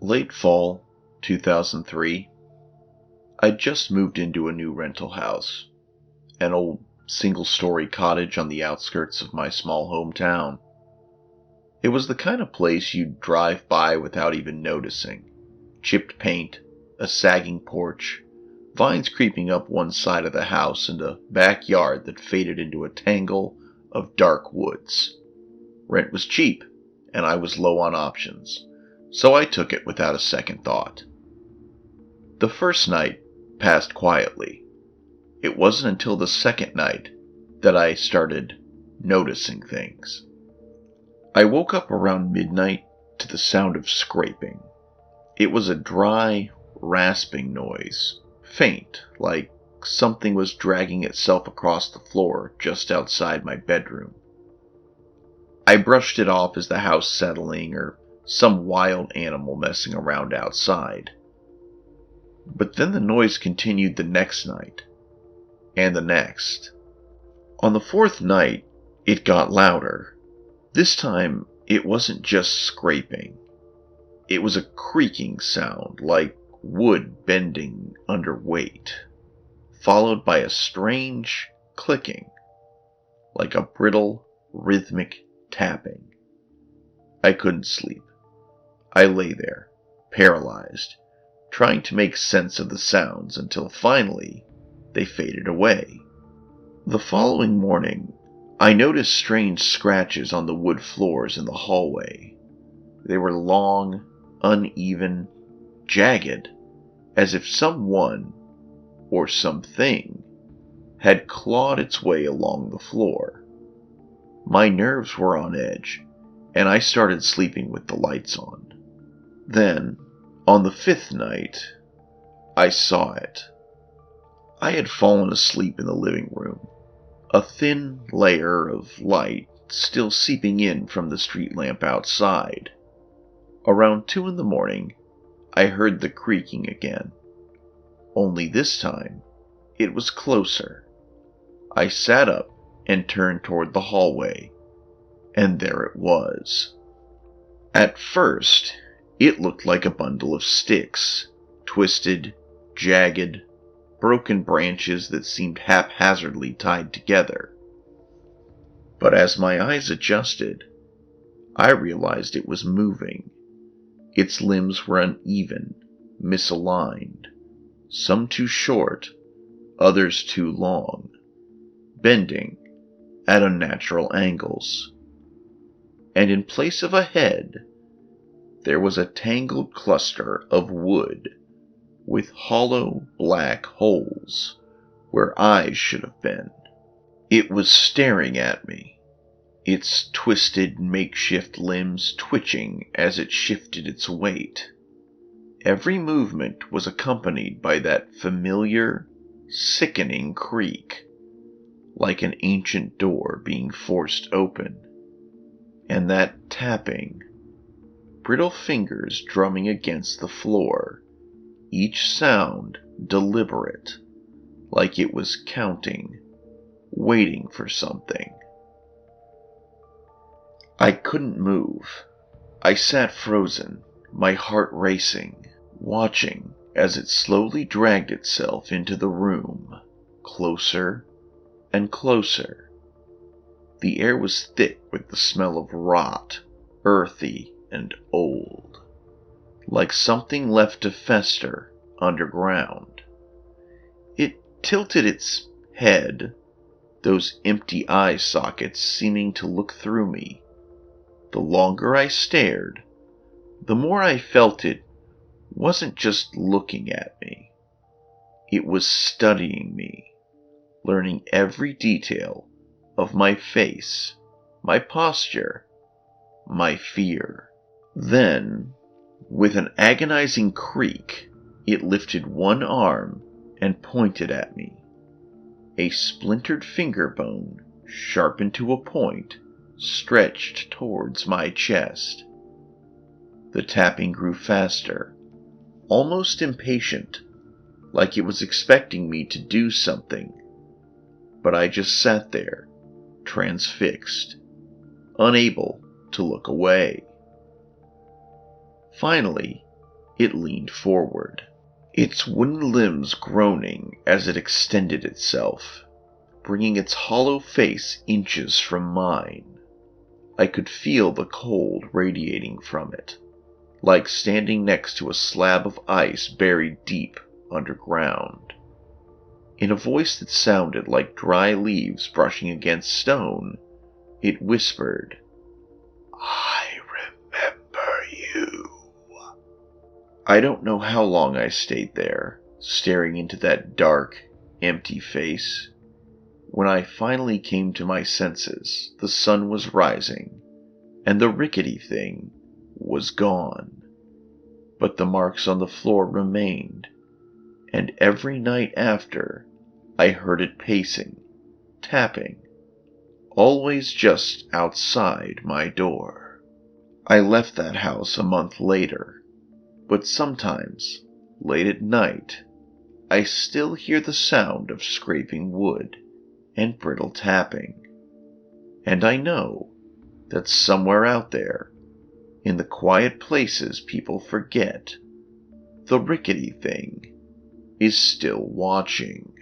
Late fall 2003. I'd just moved into a new rental house, an old single-story cottage on the outskirts of my small hometown. It was the kind of place you'd drive by without even noticing. Chipped paint, a sagging porch, vines creeping up one side of the house, and a backyard that faded into a tangle of dark woods. Rent was cheap, and I was low on options, so I took it without a second thought. The first night passed quietly. It wasn't until the second night that I started noticing things. I woke up around midnight to the sound of scraping. It was a dry, rasping noise, faint, like something was dragging itself across the floor just outside my bedroom. I brushed it off as the house settling or some wild animal messing around outside. But then the noise continued the next night, and the next. On the fourth night, it got louder. This time, it wasn't just scraping. It was a creaking sound, like wood bending under weight, followed by a strange clicking, like a brittle, rhythmic tapping. I couldn't sleep. I lay there, paralyzed, trying to make sense of the sounds until finally they faded away. The following morning, I noticed strange scratches on the wood floors in the hallway. They were long, uneven, jagged, as if someone, or something, had clawed its way along the floor. My nerves were on edge, and I started sleeping with the lights on. Then, on the fifth night, I saw it. I had fallen asleep in the living room, a thin layer of light still seeping in from the street lamp outside. Around 2 a.m, I heard the creaking again. Only this time, it was closer. I sat up and turned toward the hallway, and there it was. At first, it looked like a bundle of sticks, twisted, jagged, broken branches that seemed haphazardly tied together. But as my eyes adjusted, I realized it was moving. Its limbs were uneven, misaligned, some too short, others too long, bending at unnatural angles. And in place of a head, there was a tangled cluster of wood with hollow black holes where eyes should have been. It was staring at me, its twisted makeshift limbs twitching as it shifted its weight. Every movement was accompanied by that familiar, sickening creak, like an ancient door being forced open, and that tapping, brittle fingers drumming against the floor, each sound deliberate, like it was counting, waiting for something. I couldn't move. I sat frozen, my heart racing, watching as it slowly dragged itself into the room, closer and closer. The air was thick with the smell of rot, earthy and old, like something left to fester underground. It tilted its head, those empty eye sockets seeming to look through me. The longer I stared, the more I felt it wasn't just looking at me. It was studying me, learning every detail of my face, my posture, my fear. Then, with an agonizing creak, it lifted one arm and pointed at me. A splintered finger bone, sharpened to a point, stretched towards my chest. The tapping grew faster, almost impatient, like it was expecting me to do something. But I just sat there, transfixed, unable to look away. Finally, it leaned forward, its wooden limbs groaning as it extended itself, bringing its hollow face inches from mine. I could feel the cold radiating from it, like standing next to a slab of ice buried deep underground. In a voice that sounded like dry leaves brushing against stone, it whispered, "I remember you." I don't know how long I stayed there, staring into that dark, empty face. When I finally came to my senses, the sun was rising, and the rickety thing was gone. But the marks on the floor remained, and every night after, I heard it pacing, tapping, always just outside my door. I left that house a month later, but sometimes, late at night, I still hear the sound of scraping wood and brittle tapping, and I know that somewhere out there, in the quiet places people forget, the rickety thing is still watching.